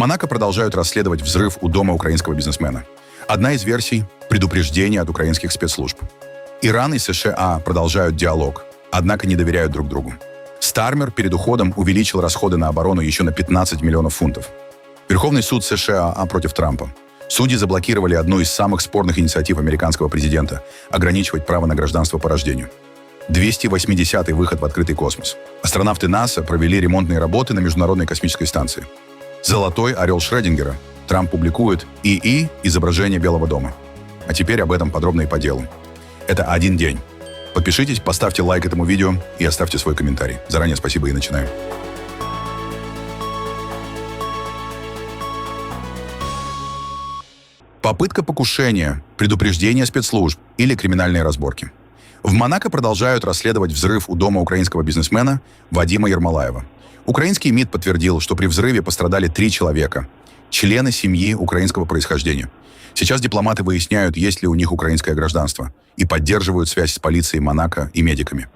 Монако продолжают расследовать взрыв у дома украинского бизнесмена. Одна из версий – предупреждение от украинских спецслужб. Иран и США продолжают диалог, однако не доверяют друг другу. Стармер перед уходом увеличил расходы на оборону еще на 15 миллионов фунтов. Верховный суд США против Трампа. Судьи заблокировали одну из самых спорных инициатив американского президента – ограничивать право на гражданство по рождению. 280-й выход в открытый космос. Астронавты НАСА провели ремонтные работы на Международной космической станции. Золотой орел Шрёдингера. Трамп публикует ИИ изображение Белого дома. А теперь об этом подробно и по делу. Это один день. Подпишитесь, поставьте лайк этому видео и оставьте свой комментарий. Заранее спасибо и начинаем. Попытка покушения, предупреждение спецслужб или криминальные разборки. В Монако продолжают расследовать взрыв у дома украинского бизнесмена Вадима Ермолаева. Украинский МИД подтвердил, что при взрыве пострадали 3 человека, члены семьи украинского происхождения. Сейчас дипломаты выясняют, есть ли у них украинское гражданство, и поддерживают связь с полицией Монако и медиками.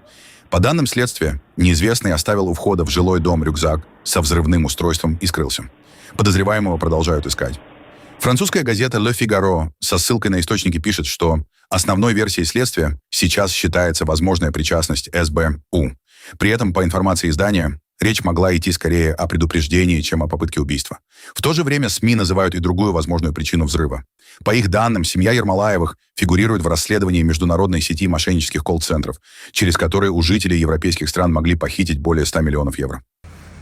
По данным следствия, неизвестный оставил у входа в жилой дом рюкзак со взрывным устройством и скрылся. Подозреваемого продолжают искать. Французская газета «Le Figaro» со ссылкой на источники пишет, что основной версией следствия сейчас считается возможная причастность СБУ. При этом, по информации издания, речь могла идти скорее о предупреждении, чем о попытке убийства. В то же время СМИ называют и другую возможную причину взрыва. По их данным, семья Ермолаевых фигурирует в расследовании международной сети мошеннических колл-центров, через которые у жителей европейских стран могли похитить более 100 миллионов евро.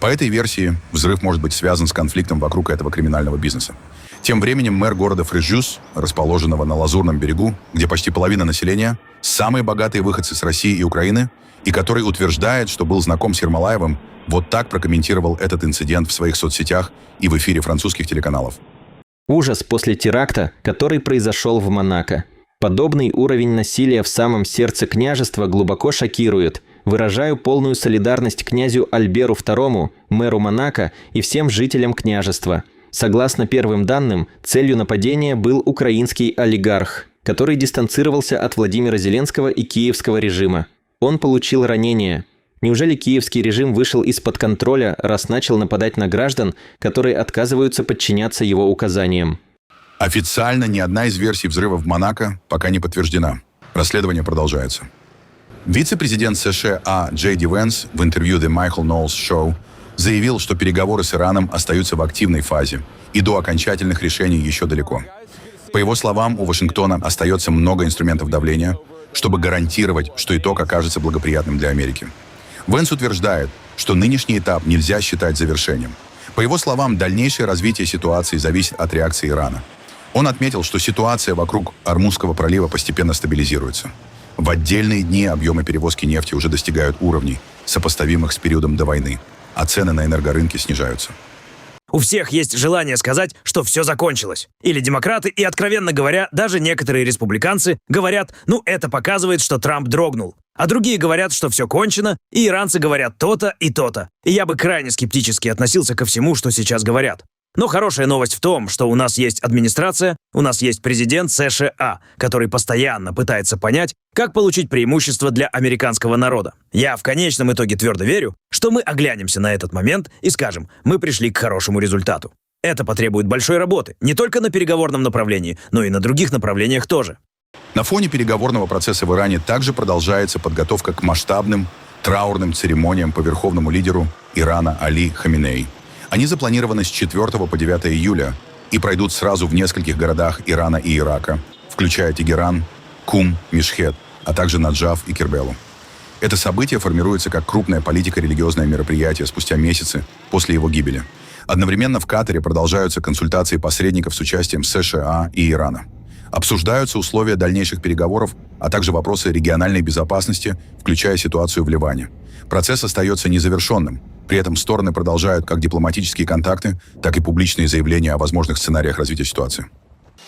По этой версии, взрыв может быть связан с конфликтом вокруг этого криминального бизнеса. Тем временем мэр города Фрежюс, расположенного на Лазурном берегу, где почти половина населения, самые богатые выходцы с России и Украины, и который утверждает, что был знаком с Ермолаевым, вот так прокомментировал этот инцидент в своих соцсетях и в эфире французских телеканалов. Ужас после теракта, который произошел в Монако. Подобный уровень насилия в самом сердце княжества глубоко шокирует. Выражаю полную солидарность князю Альберу II, мэру Монако и всем жителям княжества. Согласно первым данным, целью нападения был украинский олигарх, который дистанцировался от Владимира Зеленского и киевского режима. Он получил ранение. Неужели киевский режим вышел из-под контроля, раз начал нападать на граждан, которые отказываются подчиняться его указаниям? Официально ни одна из версий взрыва в Монако пока не подтверждена. Расследование продолжается. Вице-президент США Джей Ди Венс в интервью The Michael Knowles Show заявил, что переговоры с Ираном остаются в активной фазе, и до окончательных решений еще далеко. По его словам, у Вашингтона остается много инструментов давления, чтобы гарантировать, что итог окажется благоприятным для Америки. Венс утверждает, что нынешний этап нельзя считать завершением. По его словам, дальнейшее развитие ситуации зависит от реакции Ирана. Он отметил, что ситуация вокруг Ормузского пролива постепенно стабилизируется. В отдельные дни объемы перевозки нефти уже достигают уровней, сопоставимых с периодом до войны, а цены на энергорынке снижаются. У всех есть желание сказать, что все закончилось. Или демократы, и, откровенно говоря, даже некоторые республиканцы говорят, это показывает, что Трамп дрогнул. А другие говорят, что все кончено, и иранцы говорят то-то и то-то. И я бы крайне скептически относился ко всему, что сейчас говорят. Но хорошая новость в том, что у нас есть администрация, у нас есть президент США, который постоянно пытается понять, как получить преимущество для американского народа. Я в конечном итоге твердо верю, что мы оглянемся на этот момент и скажем, мы пришли к хорошему результату. Это потребует большой работы, не только на переговорном направлении, но и на других направлениях тоже. На фоне переговорного процесса в Иране также продолжается подготовка к масштабным траурным церемониям по верховному лидеру Ирана Али Хаминеи. Они запланированы с 4 по 9 июля и пройдут сразу в нескольких городах Ирана и Ирака, включая Тегеран, Кум, Мешхед, а также Наджаф и Кербелу. Это событие формируется как крупное политико-религиозное мероприятие спустя месяцы после его гибели. Одновременно в Катаре продолжаются консультации посредников с участием США и Ирана. Обсуждаются условия дальнейших переговоров, а также вопросы региональной безопасности, включая ситуацию в Ливане. Процесс остается незавершенным. При этом стороны продолжают как дипломатические контакты, так и публичные заявления о возможных сценариях развития ситуации.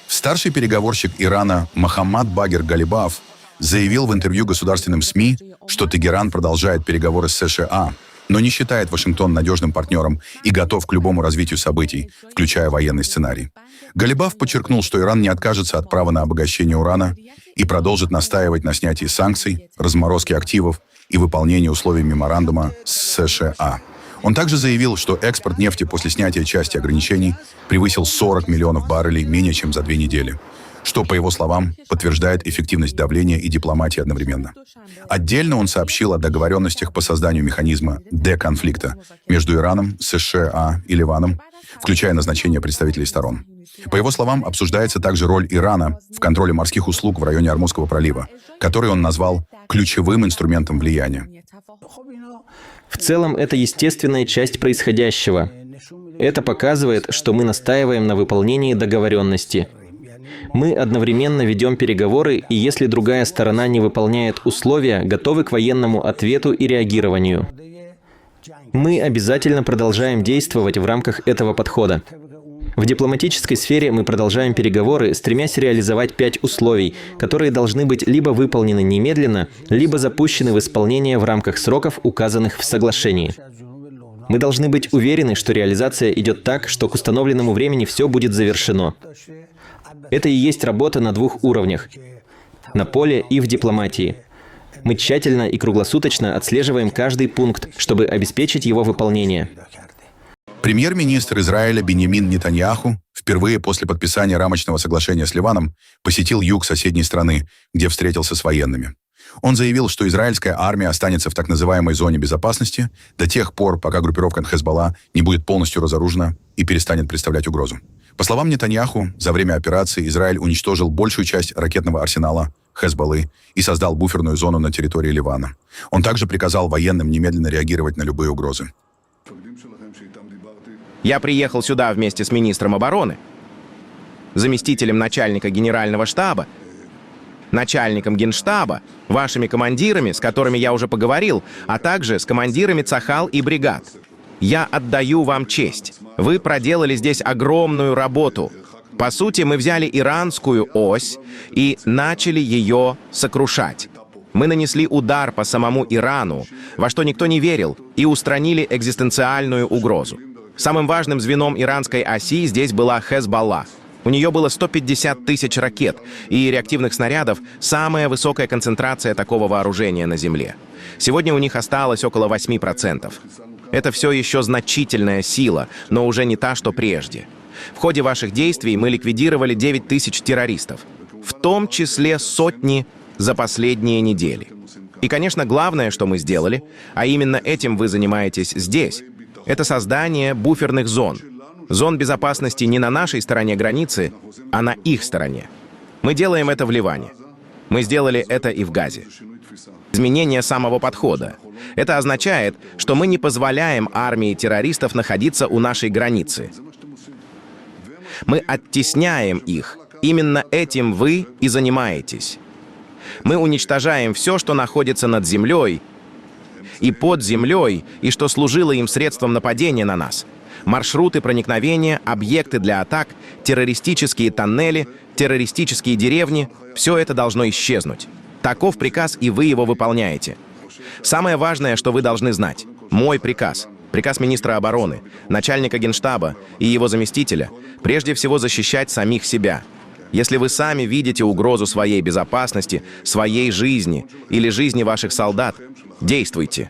Старший переговорщик Ирана Мохаммад Багир Галибаф заявил в интервью государственным СМИ, что Тегеран продолжает переговоры с США, но не считает Вашингтон надежным партнером и готов к любому развитию событий, включая военный сценарий. Галибаф подчеркнул, что Иран не откажется от права на обогащение урана и продолжит настаивать на снятии санкций, разморозке активов и выполнении условий меморандума с США. Он также заявил, что экспорт нефти после снятия части ограничений превысил 40 миллионов баррелей менее чем за 2 недели, что, по его словам, подтверждает эффективность давления и дипломатии одновременно. Отдельно он сообщил о договоренностях по созданию механизма деконфликта между Ираном, США и Ливаном, включая назначение представителей сторон. По его словам, обсуждается также роль Ирана в контроле морских услуг в районе Ормузского пролива, который он назвал ключевым инструментом влияния. В целом, это естественная часть происходящего. Это показывает, что мы настаиваем на выполнении договоренности. Мы одновременно ведем переговоры, и если другая сторона не выполняет условия, готовы к военному ответу и реагированию. Мы обязательно продолжаем действовать в рамках этого подхода. В дипломатической сфере мы продолжаем переговоры, стремясь реализовать 5 условий, которые должны быть либо выполнены немедленно, либо запущены в исполнение в рамках сроков, указанных в соглашении. Мы должны быть уверены, что реализация идет так, что к установленному времени все будет завершено. Это и есть работа на 2 уровнях – на поле и в дипломатии. Мы тщательно и круглосуточно отслеживаем каждый пункт, чтобы обеспечить его выполнение. Премьер-министр Израиля Биньямин Нетаньяху впервые после подписания рамочного соглашения с Ливаном посетил юг соседней страны, где встретился с военными. Он заявил, что израильская армия останется в так называемой зоне безопасности до тех пор, пока группировка Хезболла не будет полностью разоружена и перестанет представлять угрозу. По словам Нетаньяху, за время операции Израиль уничтожил большую часть ракетного арсенала Хезболлы и создал буферную зону на территории Ливана. Он также приказал военным немедленно реагировать на любые угрозы. Я приехал сюда вместе с министром обороны, заместителем начальника генерального штаба, начальником генштаба, вашими командирами, с которыми я уже поговорил, а также с командирами цахал и бригад. Я отдаю вам честь. Вы проделали здесь огромную работу. По сути, мы взяли иранскую ось и начали ее сокрушать. Мы нанесли удар по самому Ирану, во что никто не верил, и устранили экзистенциальную угрозу. Самым важным звеном иранской оси здесь была Хезболла. У нее было 150 тысяч ракет и реактивных снарядов, самая высокая концентрация такого вооружения на Земле. Сегодня у них осталось около 8%. Это все еще значительная сила, но уже не та, что прежде. В ходе ваших действий мы ликвидировали 9 тысяч террористов, в том числе сотни за последние недели. И, конечно, главное, что мы сделали, а именно этим вы занимаетесь здесь, это создание буферных зон. Зон безопасности не на нашей стороне границы, а на их стороне. Мы делаем это в Ливане. Мы сделали это и в Газе. Изменение самого подхода. Это означает, что мы не позволяем армии террористов находиться у нашей границы. Мы оттесняем их. Именно этим вы и занимаетесь. Мы уничтожаем все, что находится над землей и под землей, и что служило им средством нападения на нас. Маршруты проникновения, объекты для атак, террористические тоннели, террористические деревни – все это должно исчезнуть. Таков приказ, и вы его выполняете. Самое важное, что вы должны знать – мой приказ, приказ министра обороны, начальника генштаба и его заместителя – прежде всего защищать самих себя. Если вы сами видите угрозу своей безопасности, своей жизни или жизни ваших солдат, действуйте.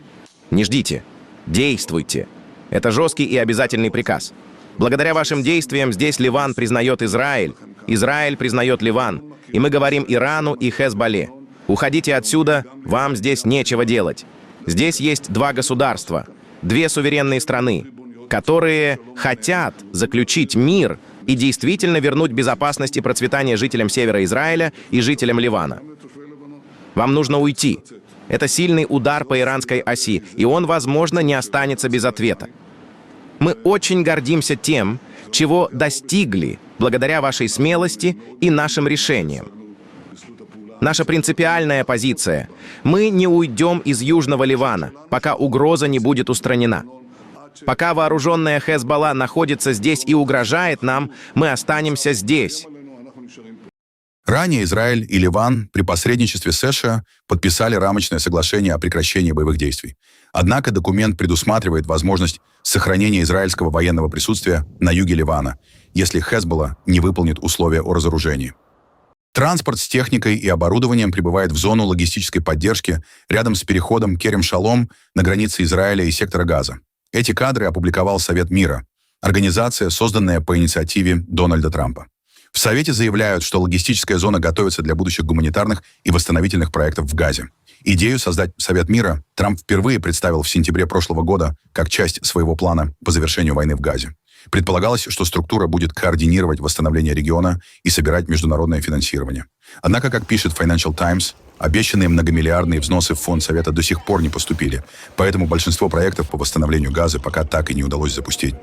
Не ждите. Действуйте. Это жесткий и обязательный приказ. Благодаря вашим действиям здесь Ливан признает Израиль, Израиль признает Ливан, и мы говорим Ирану и Хезболле: уходите отсюда, вам здесь нечего делать. Здесь есть 2 государства, 2 суверенные страны, которые хотят заключить мир и действительно вернуть безопасность и процветание жителям севера Израиля и жителям Ливана. Вам нужно уйти. Это сильный удар по иранской оси, и он, возможно, не останется без ответа. Мы очень гордимся тем, чего достигли благодаря вашей смелости и нашим решениям. Наша принципиальная позиция – мы не уйдем из Южного Ливана, пока угроза не будет устранена. Пока вооруженная Хезболла находится здесь и угрожает нам, мы останемся здесь. Ранее Израиль и Ливан при посредничестве США подписали рамочное соглашение о прекращении боевых действий. Однако документ предусматривает возможность сохранения израильского военного присутствия на юге Ливана, если Хезболла не выполнит условия о разоружении. Транспорт с техникой и оборудованием прибывает в зону логистической поддержки рядом с переходом Керем-Шалом на границе Израиля и сектора Газа. Эти кадры опубликовал Совет мира, организация, созданная по инициативе Дональда Трампа. В Совете заявляют, что логистическая зона готовится для будущих гуманитарных и восстановительных проектов в Газе. Идею создать Совет мира Трамп впервые представил в сентябре прошлого года как часть своего плана по завершению войны в Газе. Предполагалось, что структура будет координировать восстановление региона и собирать международное финансирование. Однако, как пишет Financial Times, обещанные многомиллиардные взносы в фонд Совета до сих пор не поступили, поэтому большинство проектов по восстановлению Газы пока так и не удалось запустить.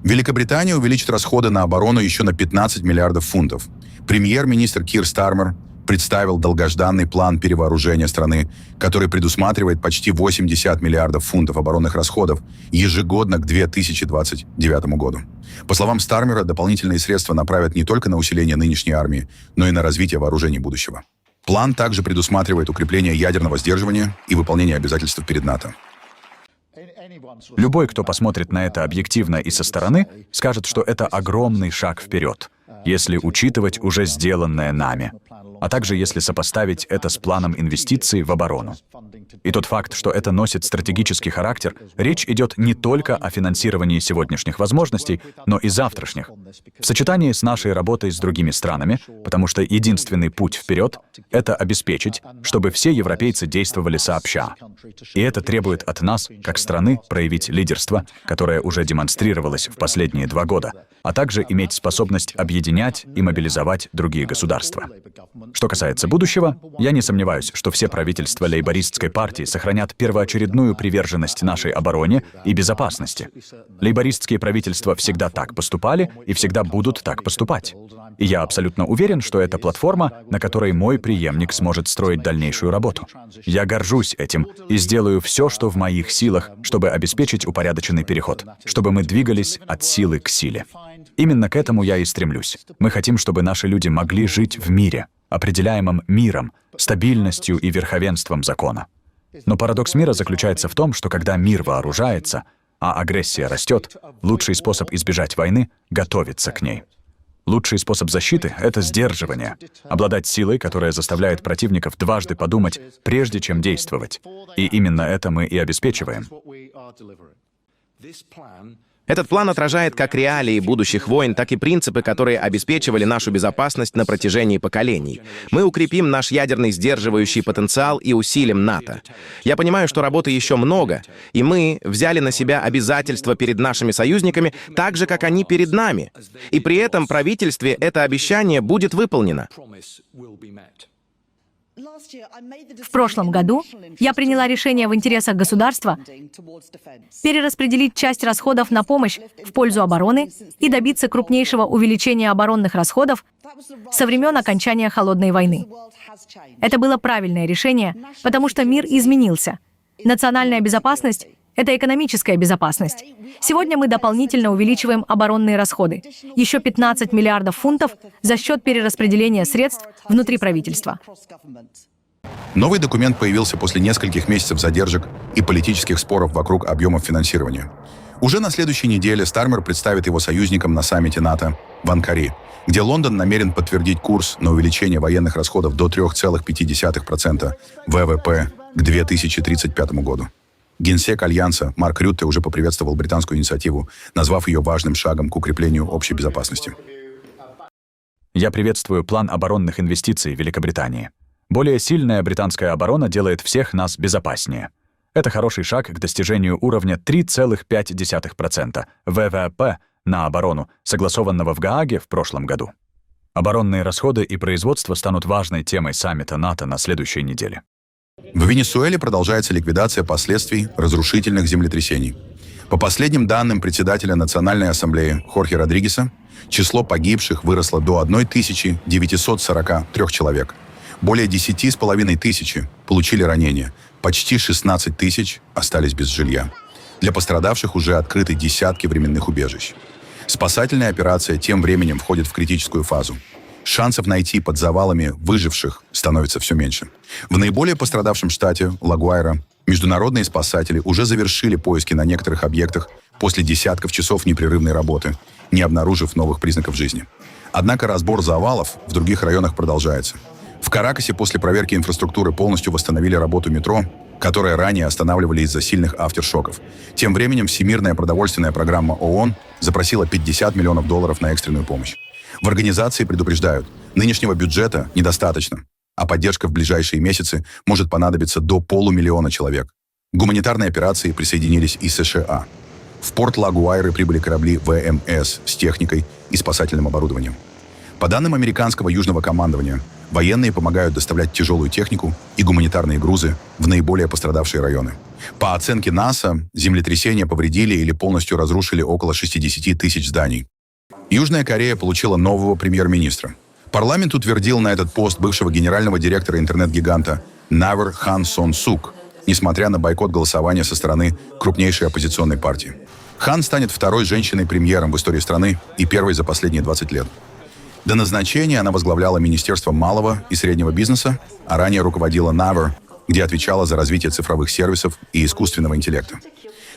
Великобритания увеличит расходы на оборону еще на 15 миллиардов фунтов. Премьер-министр Кир Стармер представил долгожданный план перевооружения страны, который предусматривает почти 80 миллиардов фунтов оборонных расходов ежегодно к 2029 году. По словам Стармера, дополнительные средства направят не только на усиление нынешней армии, но и на развитие вооружений будущего. План также предусматривает укрепление ядерного сдерживания и выполнение обязательств перед НАТО. Любой, кто посмотрит на это объективно и со стороны, скажет, что это огромный шаг вперед, если учитывать уже сделанное нами, а также если сопоставить это с планом инвестиций в оборону. И тот факт, что это носит стратегический характер, речь идет не только о финансировании сегодняшних возможностей, но и завтрашних. В сочетании с нашей работой с другими странами, потому что единственный путь вперед — это обеспечить, чтобы все европейцы действовали сообща. И это требует от нас, как страны, проявить лидерство, которое уже демонстрировалось в последние 2 года, а также иметь способность объединять и мобилизовать другие государства. Что касается будущего, я не сомневаюсь, что все правительства лейбористской партии сохранят первоочередную приверженность нашей обороне и безопасности. Лейбористские правительства всегда так поступали и всегда будут так поступать. И я абсолютно уверен, что это платформа, на которой мой преемник сможет строить дальнейшую работу. Я горжусь этим и сделаю все, что в моих силах, чтобы обеспечить упорядоченный переход, чтобы мы двигались от силы к силе. Именно к этому я и стремлюсь. Мы хотим, чтобы наши люди могли жить в мире, определяемом миром, стабильностью и верховенством закона. Но парадокс мира заключается в том, что когда мир вооружается, а агрессия растет, лучший способ избежать войны — готовиться к ней. Лучший способ защиты — это сдерживание, обладать силой, которая заставляет противников дважды подумать, прежде чем действовать. И именно это мы и обеспечиваем. Этот план отражает как реалии будущих войн, так и принципы, которые обеспечивали нашу безопасность на протяжении поколений. Мы укрепим наш ядерный сдерживающий потенциал и усилим НАТО. Я понимаю, что работы еще много, и мы взяли на себя обязательства перед нашими союзниками, так же, как они перед нами. И при этом правительстве это обещание будет выполнено. В прошлом году я приняла решение в интересах государства перераспределить часть расходов на помощь в пользу обороны и добиться крупнейшего увеличения оборонных расходов со времен окончания Холодной войны. Это было правильное решение, потому что мир изменился. Национальная безопасность — это экономическая безопасность. Сегодня мы дополнительно увеличиваем оборонные расходы. Еще 15 миллиардов фунтов за счет перераспределения средств внутри правительства. Новый документ появился после нескольких месяцев задержек и политических споров вокруг объемов финансирования. Уже на следующей неделе Стармер представит его союзникам на саммите НАТО в Анкаре, где Лондон намерен подтвердить курс на увеличение военных расходов до 3,5% ВВП к 2035 году. Генсек Альянса Марк Рютте уже поприветствовал британскую инициативу, назвав ее важным шагом к укреплению общей безопасности. Я приветствую план оборонных инвестиций Великобритании. Более сильная британская оборона делает всех нас безопаснее. Это хороший шаг к достижению уровня 3,5% ВВП на оборону, согласованного в Гааге в прошлом году. Оборонные расходы и производство станут важной темой саммита НАТО на следующей неделе. В Венесуэле продолжается ликвидация последствий разрушительных землетрясений. По последним данным председателя Национальной ассамблеи Хорхе Родригеса, число погибших выросло до 1943 человек. Более 10,5 тысяч получили ранения, почти 16 тысяч остались без жилья. Для пострадавших уже открыты десятки временных убежищ. Спасательная операция тем временем входит в критическую фазу. Шансов найти под завалами выживших становится все меньше. В наиболее пострадавшем штате, Ла-Гуайра, международные спасатели уже завершили поиски на некоторых объектах после десятков часов непрерывной работы, не обнаружив новых признаков жизни. Однако разбор завалов в других районах продолжается. В Каракасе после проверки инфраструктуры полностью восстановили работу метро, которые ранее останавливали из-за сильных афтершоков. Тем временем Всемирная продовольственная программа ООН запросила $50 миллионов на экстренную помощь. В организации предупреждают, нынешнего бюджета недостаточно, а поддержка в ближайшие месяцы может понадобиться до 500 000 человек. К гуманитарной операции присоединились и США. В порт Ла-Гуайры прибыли корабли ВМС с техникой и спасательным оборудованием. По данным американского южного командования, военные помогают доставлять тяжелую технику и гуманитарные грузы в наиболее пострадавшие районы. По оценке НАСА, землетрясения повредили или полностью разрушили около 60 тысяч зданий. Южная Корея получила нового премьер-министра. Парламент утвердил на этот пост бывшего генерального директора интернет-гиганта Навер Хан Сон Сук, несмотря на бойкот голосования со стороны крупнейшей оппозиционной партии. Хан станет второй женщиной-премьером в истории страны и первой за последние 20 лет. До назначения она возглавляла Министерство малого и среднего бизнеса, а ранее руководила Навер, где отвечала за развитие цифровых сервисов и искусственного интеллекта.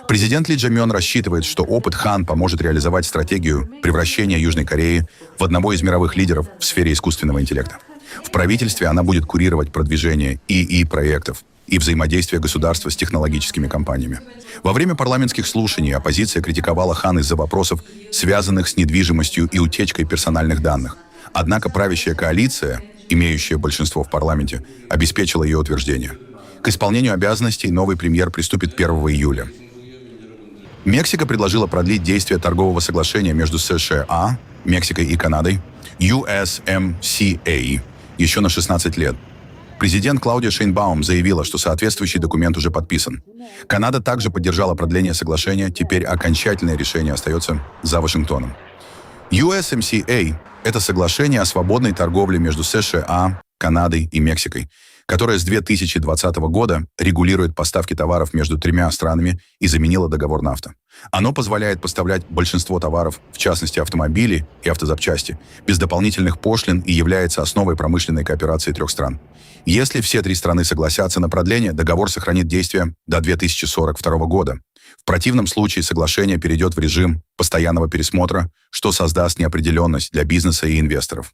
Президент Ли Джа Мён рассчитывает, что опыт Хан поможет реализовать стратегию превращения Южной Кореи в одного из мировых лидеров в сфере искусственного интеллекта. В правительстве она будет курировать продвижение ИИ-проектов и взаимодействие государства с технологическими компаниями. Во время парламентских слушаний оппозиция критиковала Хан из-за вопросов, связанных с недвижимостью и утечкой персональных данных. Однако правящая коалиция, имеющая большинство в парламенте, обеспечила ее утверждение. К исполнению обязанностей новый премьер приступит 1 июля. Мексика предложила продлить действие торгового соглашения между США, Мексикой и Канадой, USMCA, еще на 16 лет. Президент Клаудия Шейнбаум заявила, что соответствующий документ уже подписан. Канада также поддержала продление соглашения, теперь окончательное решение остается за Вашингтоном. USMCA – это соглашение о свободной торговле между США, Канадой и Мексикой, которое с 2020 года регулирует поставки товаров между тремя странами и заменило договор НАФТА. Оно позволяет поставлять большинство товаров, в частности автомобили и автозапчасти, без дополнительных пошлин и является основой промышленной кооперации трех стран. Если все три страны согласятся на продление, договор сохранит действие до 2042 года. В противном случае соглашение перейдет в режим постоянного пересмотра, что создаст неопределенность для бизнеса и инвесторов.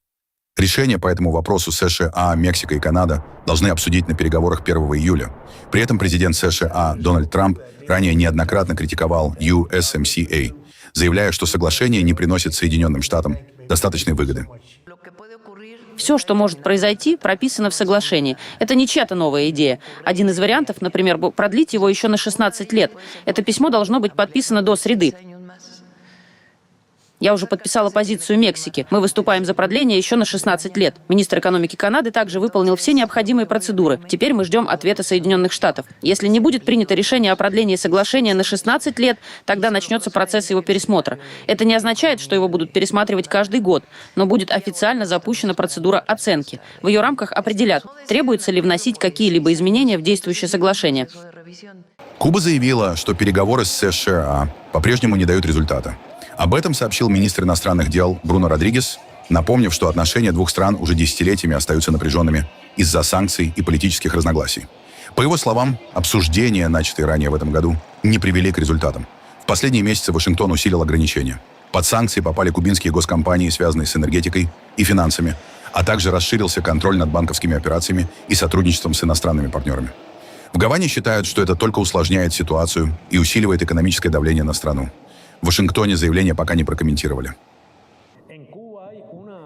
Решение по этому вопросу США, Мексика и Канада должны обсудить на переговорах 1 июля. При этом президент США Дональд Трамп ранее неоднократно критиковал USMCA, заявляя, что соглашение не приносит Соединенным Штатам достаточной выгоды. Все, что может произойти, прописано в соглашении. Это не чья-то новая идея. Один из вариантов, например, продлить его еще на 16 лет. Это письмо должно быть подписано до среды. Я уже подписала позицию Мексики. Мы выступаем за продление еще на 16 лет. Министр экономики Канады также выполнил все необходимые процедуры. Теперь мы ждем ответа Соединенных Штатов. Если не будет принято решение о продлении соглашения на 16 лет, тогда начнется процесс его пересмотра. Это не означает, что его будут пересматривать каждый год, но будет официально запущена процедура оценки. В ее рамках определят, требуется ли вносить какие-либо изменения в действующее соглашение. Куба заявила, что переговоры с США по-прежнему не дают результата. Об этом сообщил министр иностранных дел Бруно Родригес, напомнив, что отношения двух стран уже десятилетиями остаются напряженными из-за санкций и политических разногласий. По его словам, обсуждения, начатые ранее в этом году, не привели к результатам. В последние месяцы Вашингтон усилил ограничения. Под санкции попали кубинские госкомпании, связанные с энергетикой и финансами, а также расширился контроль над банковскими операциями и сотрудничеством с иностранными партнерами. В Гаване считают, что это только усложняет ситуацию и усиливает экономическое давление на страну. В Вашингтоне заявление пока не прокомментировали.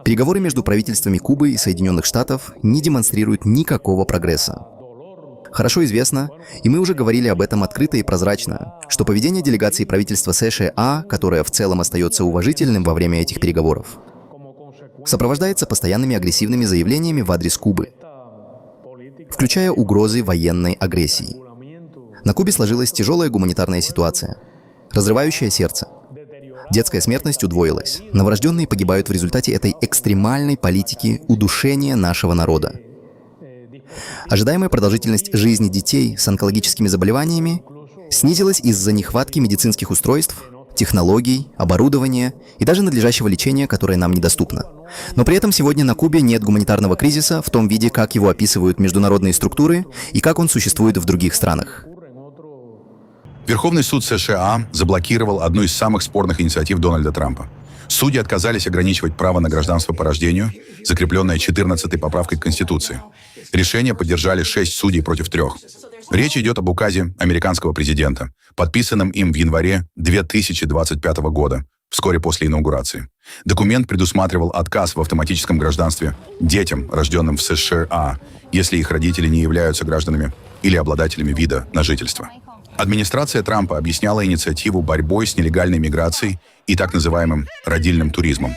Переговоры между правительствами Кубы и Соединенных Штатов не демонстрируют никакого прогресса. Хорошо известно, и мы уже говорили об этом открыто и прозрачно, что поведение делегации правительства США, которое в целом остается уважительным во время этих переговоров, сопровождается постоянными агрессивными заявлениями в адрес Кубы, включая угрозы военной агрессии. На Кубе сложилась тяжелая гуманитарная ситуация, разрывающее сердце. Детская смертность удвоилась. Новорожденные погибают в результате этой экстремальной политики удушения нашего народа. Ожидаемая продолжительность жизни детей с онкологическими заболеваниями снизилась из-за нехватки медицинских устройств, технологий, оборудования и даже надлежащего лечения, которое нам недоступно. Но при этом сегодня на Кубе нет гуманитарного кризиса в том виде, как его описывают международные структуры и как он существует в других странах. Верховный суд США заблокировал одну из самых спорных инициатив Дональда Трампа. Судьи отказались ограничивать право на гражданство по рождению, закрепленное 14-й поправкой к Конституции. Решение поддержали 6 судей против 3. Речь идет об указе американского президента, подписанном им в январе 2025 года, вскоре после инаугурации. Документ предусматривал отказ в автоматическом гражданстве детям, рожденным в США, если их родители не являются гражданами или обладателями вида на жительство. Администрация Трампа объясняла инициативу борьбой с нелегальной миграцией и так называемым родильным туризмом.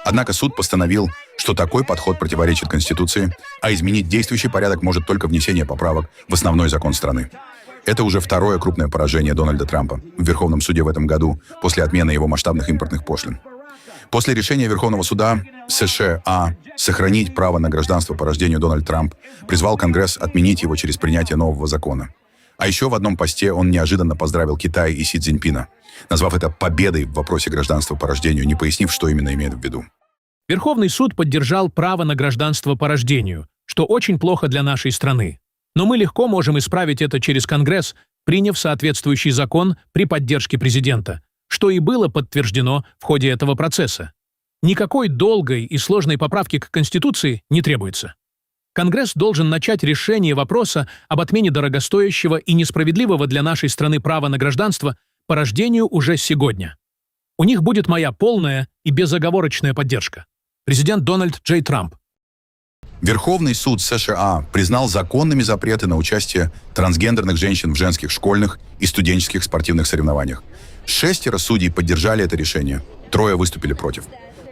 Однако суд постановил, что такой подход противоречит Конституции, а изменить действующий порядок может только внесение поправок в основной закон страны. Это уже второе крупное поражение Дональда Трампа в Верховном суде в этом году после отмены его масштабных импортных пошлин. После решения Верховного суда США сохранить право на гражданство по рождению Дональд Трамп призвал Конгресс отменить его через принятие нового закона. А еще в одном посте он неожиданно поздравил Китай и Си Цзиньпина, назвав это победой в вопросе гражданства по рождению, не пояснив, что именно имеет в виду. Верховный суд поддержал право на гражданство по рождению, что очень плохо для нашей страны. Но мы легко можем исправить это через Конгресс, приняв соответствующий закон при поддержке президента, что и было подтверждено в ходе этого процесса. Никакой долгой и сложной поправки к Конституции не требуется. Конгресс должен начать решение вопроса об отмене дорогостоящего и несправедливого для нашей страны права на гражданство по рождению уже сегодня. У них будет моя полная и безоговорочная поддержка. Президент Дональд Джей Трамп. Верховный суд США признал законными запреты на участие трансгендерных женщин в женских школьных и студенческих спортивных соревнованиях. 6 судей поддержали это решение, 3 выступили против.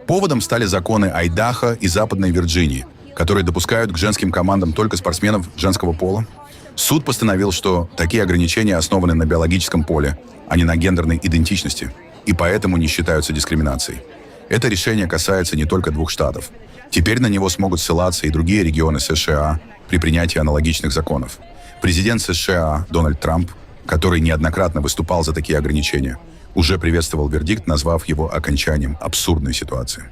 Поводом стали законы Айдахо и Западной Вирджинии, которые допускают к женским командам только спортсменов женского пола. Суд постановил, что такие ограничения основаны на биологическом поле, а не на гендерной идентичности, и поэтому не считаются дискриминацией. Это решение касается не только 2 штатов. Теперь на него смогут ссылаться и другие регионы США при принятии аналогичных законов. Президент США Дональд Трамп, который неоднократно выступал за такие ограничения, уже приветствовал вердикт, назвав его окончанием абсурдной ситуации.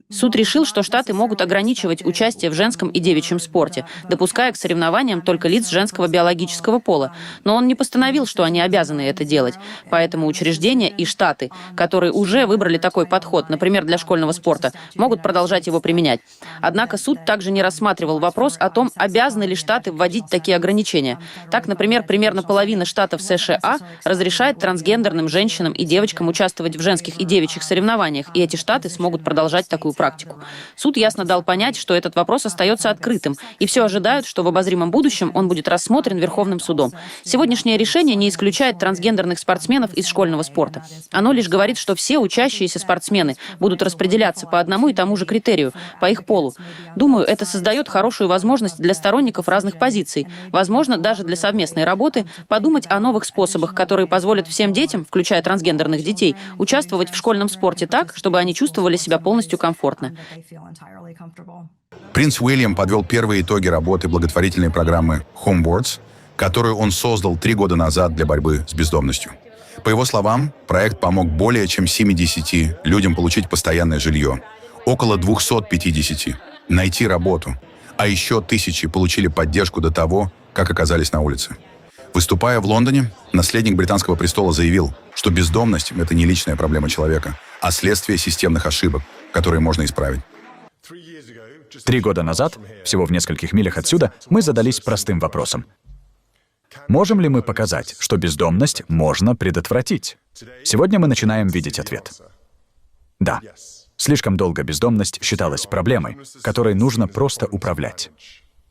Суд решил, что штаты могут ограничивать участие в женском и девичьем спорте, допуская к соревнованиям только лиц женского биологического пола. Но он не постановил, что они обязаны это делать. Поэтому учреждения и штаты, которые уже выбрали такой подход, например, для школьного спорта, могут продолжать его применять. Однако суд также не рассматривал вопрос о том, обязаны ли штаты вводить такие ограничения. Так, например, примерно половина штатов США разрешает трансгендерным женщинам и девочкам участвовать в женских и девичьих соревнованиях, и эти штаты смогут продолжать такую практику. Суд ясно дал понять, что этот вопрос остается открытым, и все ожидают, что в обозримом будущем он будет рассмотрен Верховным судом. Сегодняшнее решение не исключает трансгендерных спортсменов из школьного спорта. Оно лишь говорит, что все учащиеся спортсмены будут распределяться по одному и тому же критерию, по их полу. Думаю, это создает хорошую возможность для сторонников разных позиций, возможно, даже для совместной работы, подумать о новых способах, которые позволят всем детям, включая трансгендерных детей, участвовать в школьном спорте так, чтобы они чувствовали себя полностью комфортно. Принц Уильям подвел первые итоги работы благотворительной программы Homewards, которую он создал 3 года назад для борьбы с бездомностью. По его словам, проект помог более чем 70 людям получить постоянное жилье, около 250 найти работу, а еще 1000 получили поддержку до того, как оказались на улице. Выступая в Лондоне, наследник британского престола заявил, что бездомность – это не личная проблема человека, а следствие системных ошибок, которые можно исправить. 3 года назад, всего в нескольких милях отсюда, мы задались простым вопросом. Можем ли мы показать, что бездомность можно предотвратить? Сегодня мы начинаем видеть ответ. Да. Слишком долго бездомность считалась проблемой, которой нужно просто управлять.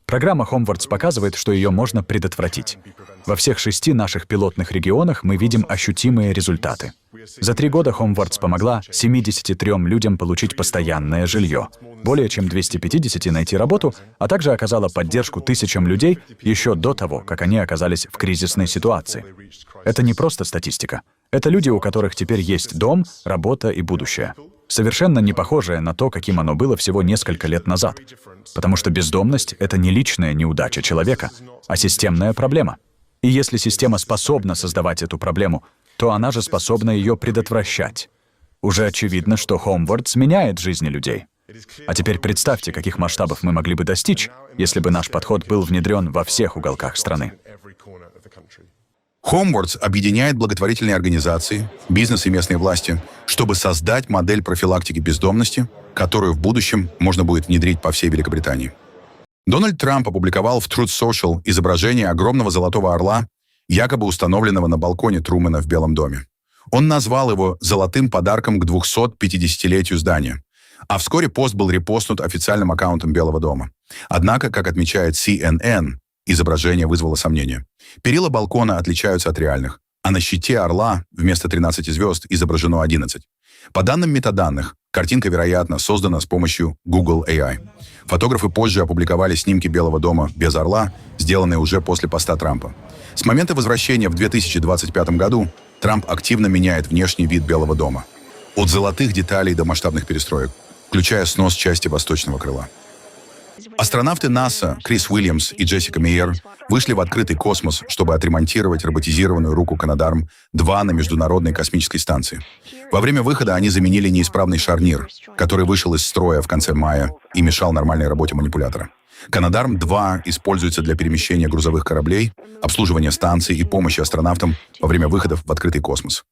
Программа Homewards показывает, что ее можно предотвратить. Во всех 6 наших пилотных регионах мы видим ощутимые результаты. За 3 года Homewards помогла 73 людям получить постоянное жилье, более чем 250 найти работу, а также оказала поддержку тысячам людей еще до того, как они оказались в кризисной ситуации. Это не просто статистика. Это люди, у которых теперь есть дом, работа и будущее. Совершенно не похожее на то, каким оно было всего несколько лет назад. Потому что бездомность — это не личная неудача человека, а системная проблема. И если система способна создавать эту проблему, то она же способна ее предотвращать. Уже очевидно, что Homewards меняет жизни людей. А теперь представьте, каких масштабов мы могли бы достичь, если бы наш подход был внедрен во всех уголках страны. Homewards объединяет благотворительные организации, бизнес и местные власти, чтобы создать модель профилактики бездомности, которую в будущем можно будет внедрить по всей Великобритании. Дональд Трамп опубликовал в Truth Social изображение огромного золотого орла, якобы установленного на балконе Трумэна в Белом доме. Он назвал его «золотым подарком к 250-летию здания». А вскоре пост был репостнут официальным аккаунтом Белого дома. Однако, как отмечает CNN, изображение вызвало сомнения. Перила балкона отличаются от реальных, а на щите орла вместо 13 звезд изображено 11. По данным метаданных, картинка, вероятно, создана с помощью Google AI. Фотографы позже опубликовали снимки Белого дома без орла, сделанные уже после поста Трампа. С момента возвращения в 2025 году Трамп активно меняет внешний вид Белого дома. От золотых деталей до масштабных перестроек, включая снос части восточного крыла. Астронавты НАСА Крис Уильямс и Джессика Мейер вышли в открытый космос, чтобы отремонтировать роботизированную руку Канадарм-2 на Международной космической станции. Во время выхода они заменили неисправный шарнир, который вышел из строя в конце мая и мешал нормальной работе манипулятора. Канадарм-2 используется для перемещения грузовых кораблей, обслуживания станций и помощи астронавтам во время выходов в открытый космос.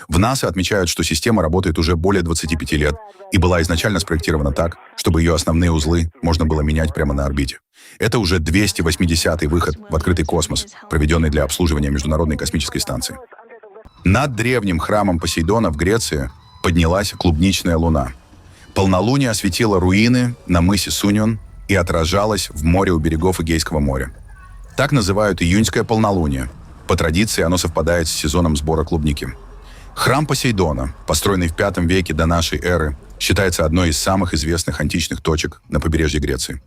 В НАСА отмечают, что система работает уже более 25 лет и была изначально спроектирована так, чтобы ее основные узлы можно было менять прямо на орбите. Это уже 280-й выход в открытый космос, проведенный для обслуживания Международной космической станции. Над древним храмом Посейдона в Греции поднялась клубничная луна. Полнолуние осветило руины на мысе Суньон и отражалось в море у берегов Эгейского моря. Так называют июньское полнолуние. По традиции оно совпадает с сезоном сбора клубники. Храм Посейдона, построенный в V веке до нашей эры, считается одной из самых известных античных точек на побережье Греции.